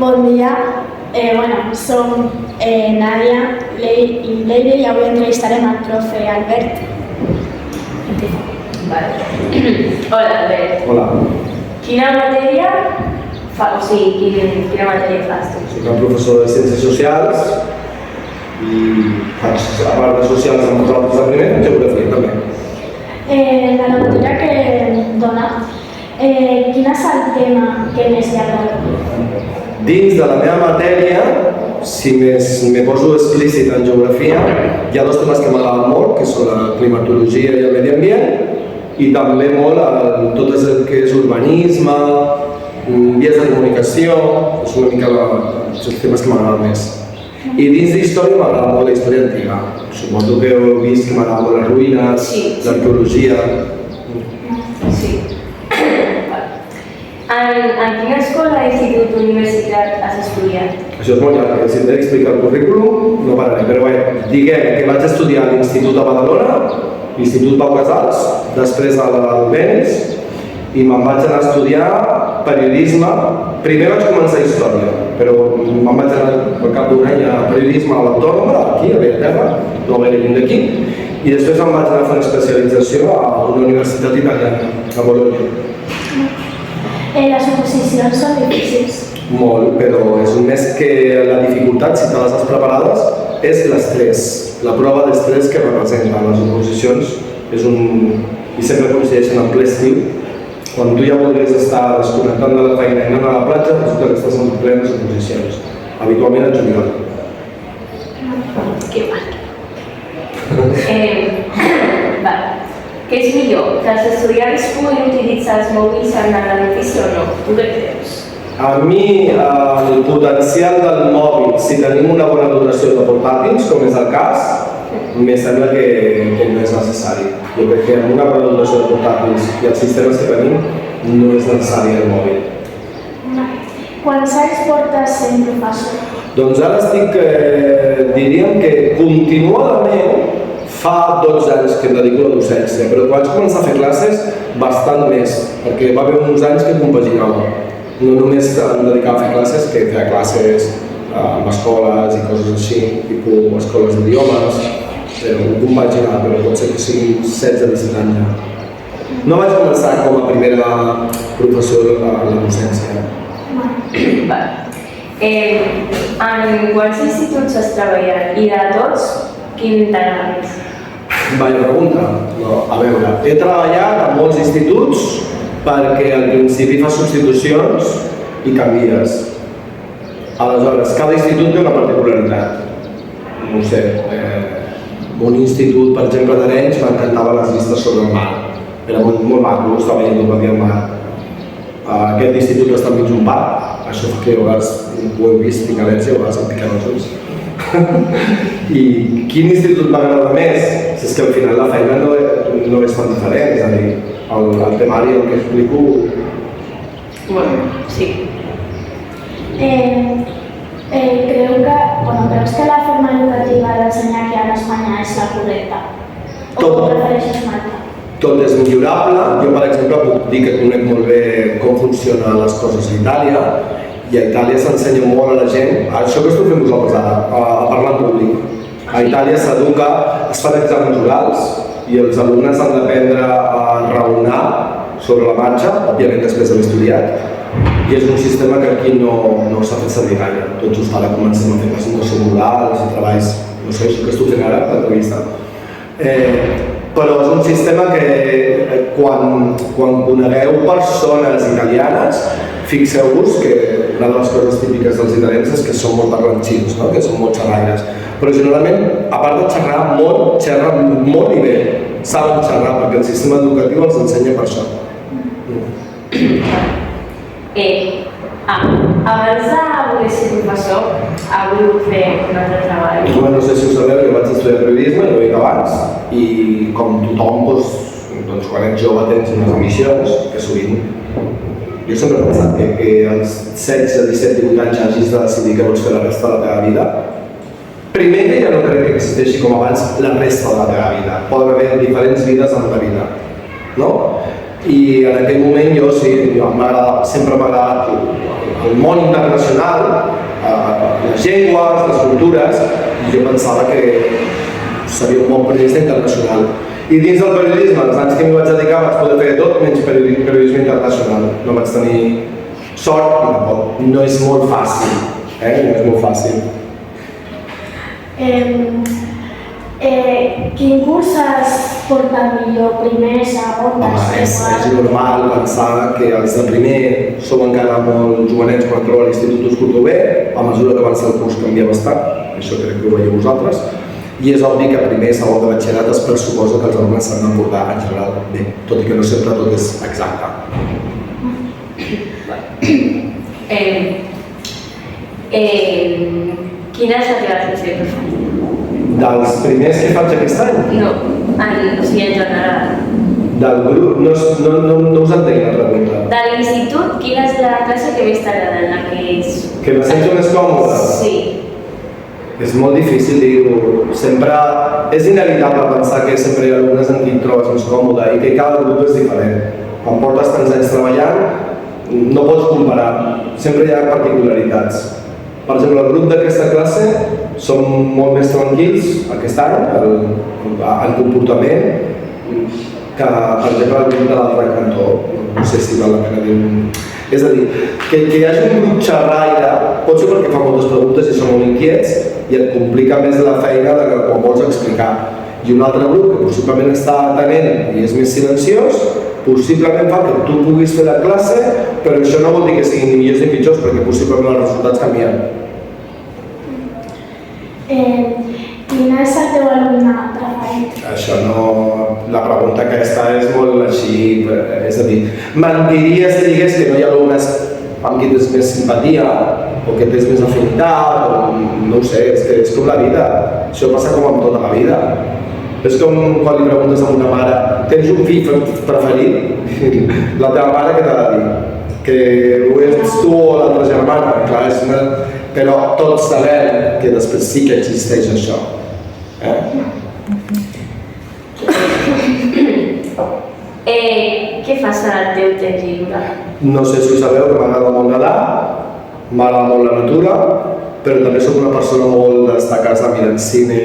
Bon dia, som Nàdia i Leire i avui entrevistarem al profe Albert. Hola, Albert. Hola. Quina matèria fas? Quina matèria fas tu? Soc el professor de Ciències Socials i faig, a part de socials amb nosaltres de primer, geografia també. La lectura que dona, quin és el tema que més li agrada? Dins de la meva matèria, si me poso explícit en geografia, hi ha dos temes que m'agraden molt, que són la climatologia i el medi ambient, i també molt tot el que és urbanisme, vies de comunicació, és una mica els temes que m'agraden més. I dins d'història m'agrada molt la història antiga. Suposo que heu vist que m'agrada molt les ruïnes, l'arqueologia. Sí. En quina escola, institut, universitat has estudiat? Això és molt llarg, si hem d'explicar el currículum no pararé, però bé, diguem que vaig estudiar a l'Institut de Badalona, l'Institut Pau Casals, després a l'Albéniz, i me'n vaig anar a estudiar periodisme. Primer vaig començar història, però me'n vaig anar al cap d'un any a periodisme a l'Autònoma, aquí, a Bellaterra, no gaire lluny d'aquí, i després me'n vaig anar a fer una especialització a una universitat italiana, a Bologna. Les oposicions són difícils. Molt, però és més que la dificultat, si te les has preparades, és l'estrès, la prova d'estrès que representen les oposicions. I sempre coincideixen en ple estiu, quan tu ja voldries estar desconnectant de la feina i anant a la platja, resulta que estàs en plenes oposicions, habitualment en juliol. Que mal. Què és millor, que els estudiants puguin utilitzar els mòbils en l'edifici o no? Tu què creus? A mi, el potencial del mòbil, si tenim una bona dotació de portàtils, com és el cas, me sembla que no és necessari. Jo crec que amb una bona dotació de portàtils i els sistemes que tenim, no és necessari el mòbil. Quants anys portes sent professor? Doncs ara diríem que continuadament fa 12 anys que em dedico a la docència, però quan vaig començar a fer classes, bastant més, perquè va haver uns anys que compaginava. No només em dedicava a fer classes, que feia classes en escoles i coses així, tipus escoles d'idiomes, però compaginar, però pot ser que siguin 16-17 anys ja. No vaig començar com a primera professor a la docència. En quants instituts has treballat i de tots, quin t'agrada més? Vaja pregunta. A veure, he treballat a molts instituts perquè al principi fas substitucions i canvies. Aleshores, cada institut té una particularitat. No ho sé, un institut, per exemple, d'Arenys, m'encantava les vistes sobre el mar. Era molt maco, estava veient tot el dia al mar. Aquest institut està enmig d'un parc, això fa que a vegades ho heu vist, tinc al·lèrgia, a vegades em piquen els ulls. I quin institut m'agrada més? Si és que al final la feina no és tan diferent, és a dir, el temari, el que explico... Sí. Creus que la forma educativa d'ensenyar aquí a Espanya és la correcta? O prefereixes una altra? Tot és millorable. Jo, per exemple, puc dir que conec molt bé com funcionen les coses a Itàlia, i a Itàlia s'ensenya molt a la gent, això que esteu fent vosaltres ara, a parlar en públic. A Itàlia s'educa, es fan exàmens orals i els alumnes han d'aprendre a raonar sobre la marxa, òbviament després d'haver estudiat, i és un sistema que aquí no s'ha fet servir gaire. Tot just ara comencem a fer presentacions orals i treballs, no sé, això que esteu fent ara, l'entrevista. Però és un sistema que quan conegueu persones italianes, fixeu-vos que una de les coses típiques dels italians és que són molt parlanchins, que són molt xerraires. Però generalment, a part de xerrar molt, xerren molt i bé. Saben xerrar perquè el sistema educatiu els ensenya per això. Abans de voler ser professor, ha volgut fer un altre treball. No sé si ho sabeu, jo vaig estudiar periodisme, no ho he dit abans, i com tothom, quan ets jove tens unes ambicions, que sovint... Jo sempre he pensat que als 16, 17, 18 anys hagis de decidir què vols fer la resta de la teva vida. Primer que ja no crec que existeixi com abans la resta de la teva vida. Poden haver diferents vides en la vida, no? I en aquell moment jo sí, sempre m'ha agradat el món internacional, les llengües, les cultures, i jo pensava que seria un bon periodista internacional. I dins del periodisme, els anys que m'hi vaig dedicar, vaig poder fer tot menys periodisme internacional. No vaig tenir sort, i tampoc no és molt fàcil, no és molt fàcil. Quin curs has portat millor? Primer, segon, tercer, És normal pensar que els de primer som encara molt jovenets quan trobo a l'Institut Escoltové, a mesura que avança el curs canvia bastant, això crec que ho veieu vosaltres, i és obvi que primer i segon de batxillerat es pressuposa que els alumnes s'han de portar en general bé, tot i que no sempre tot és exacte. Quina és la teva funció preferida? Dels primers que faig aquest any? No, o sigui, en general. Del grup? No us entenc la pregunta. De l'institut, quina és la classe que més t'agrada, en la que és... Que me sento més còmode? Sí. És molt difícil dir-ho. Sempre és inevitable pensar que sempre hi ha alumnes en qui et trobes més còmode i que cada grup és diferent. Quan portes tants anys treballant, no pots comparar. Sempre hi ha particularitats. Per exemple, el grup d'aquesta classe som molt més tranquils aquest any, en comportament, que, per exemple, el grup de l'altre cantó. No sé si val la pena dir-ho. És a dir, que hi hagi un grup xerraire pot ser perquè fa moltes preguntes i són molt inquiets i et complica més la feina de quan vols explicar. I un altre grup que possiblement està atenent i és més silenciós, possiblement fa que tu puguis fer la classe, però això no vol dir que siguin ni millors ni pitjors perquè possiblement els resultats canvien. Quin és el teu alumne preferit? Això no... La pregunta aquesta és molt així, és a dir, mentiria si digués que no hi ha alumnes amb qui tens més simpatia o que tens més afinitat, o no ho sé, és com la vida. Això passa com amb tota la vida. És com quan li preguntes a una mare, tens un fill preferit? La teva mare què t'ha de dir? Que ho ets tu o l'altra germana? Clar, és una... Però tots sabem que després sí que existeix això. Què fas en el teu temps lliure? No sé si ho sabeu, que m'agrada molt nedar, m'agrada molt la natura, però també soc una persona molt destacada mirant cine,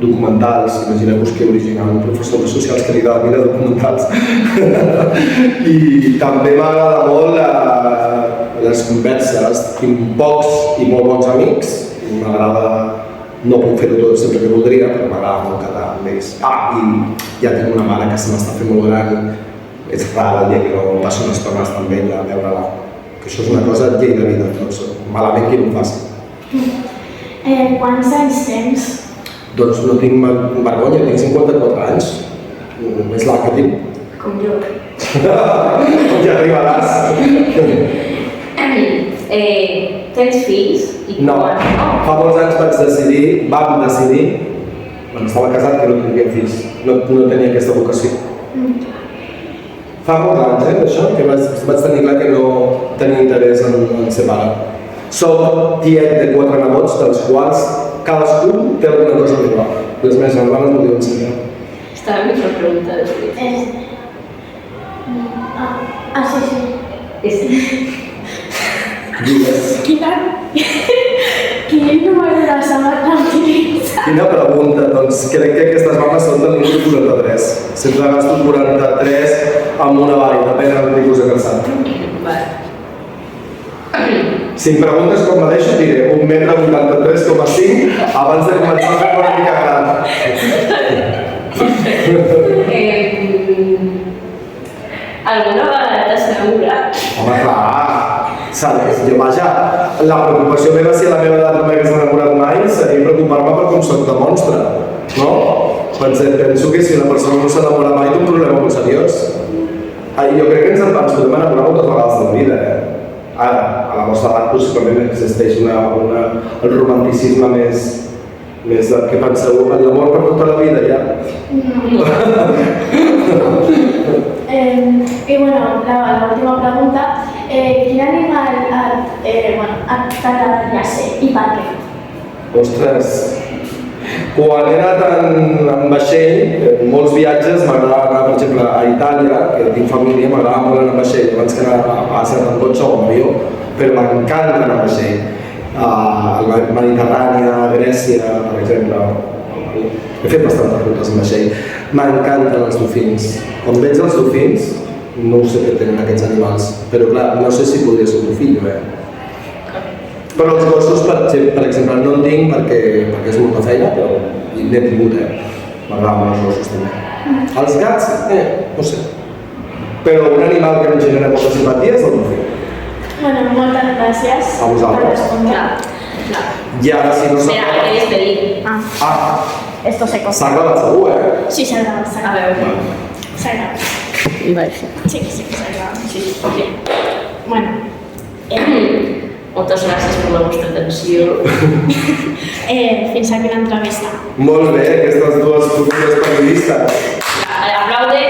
documentals, imagineu-vos que original, un professor de socials que li agrada mirar documentals. I també m'agrada molt les converses, tinc pocs i molt bons amics, m'agrada, no puc fer-ho tot sempre que voldria, però m'agrada molt quedar amb ells. I ja tinc una mare que se m'està fent molt gran, és rar el dia que no passo una estona amb ella a veure-la, que això és una cosa llei de vida, doncs malament qui no ho faci. Quants anys tens? Doncs no tinc vergonya, tinc 54 anys, és l'art que tinc. Com jo. Ja arribaràs. Tens fills? No, fa molts anys vam decidir, quan estava casat, que no tindria fills, no tenia aquesta vocació. Fa molts anys, això, que vaig tenir clar que no tenia interès en ser pare. Soc tiet de 4 nebots, dels quals cadascun té alguna cosa a dir. Les meves germanes m'ho diuen sempre. Estava mig la pregunta després. Sí. Digues. Quin número de sabata utilitzes? Quina pregunta, doncs crec que aquestes mames són del número 43. Sempre gasto 43 amb una vall, depèn del tipus de calçat. Si em preguntes com me deixo, diré 1,83,5 m abans de començar a fer una mica gran. Alguna vegada t'has enamorat? Home, clar, saps? Jo, vaja, la preocupació meva si a la meva edat no m'hagués enamorat mai seria preocupar-me per com soc de monstre, no? Penso que si una persona no s'enamora mai té un problema molt seriós. Jo crec que ens podem enamorar moltes vegades de la vida, Ara, a la vostra edat possiblement existeix el romanticisme més que penseu en l'amor per tota la vida, ja? I l'última pregunta, quin animal t'agradaria ser i per què? Ostres, quan he anat en vaixell, molts viatges m'agrada anar, per exemple, a Itàlia, que tinc família, m'agrada molt anar en vaixell, abans que anar a Àsia en cotxe o en avió, però m'encanta anar a vaixell. A la Mediterrània, a Grècia, per exemple. He fet bastantes rutes en vaixell. M'encanten els dofins. Quan veig els dofins, no sé què tenen aquests animals, però clar, no sé si podria ser un dofí, Però els gossos, per exemple, no en tinc perquè és molta feina, però n'he tingut, M'agraden els gossos també. Els gats, no sé. Però un animal que em genera molta simpatia és el dofí. Bueno, moltes gràcies A vosaltres. per respondre. Clar. I ara, si no Espera, hay que despedir. Esto se s'ha acabat segur, Sí, s'ha gravat, s'ha A gravat. ver. S'ha gravat. Sí, s'ha gravat. Sí, bien. Bueno, Moltes gràcies per la vostra atenció. fins aquí l'entrevista. Molt bé, aquestes dues futures periodistes. Aplaude.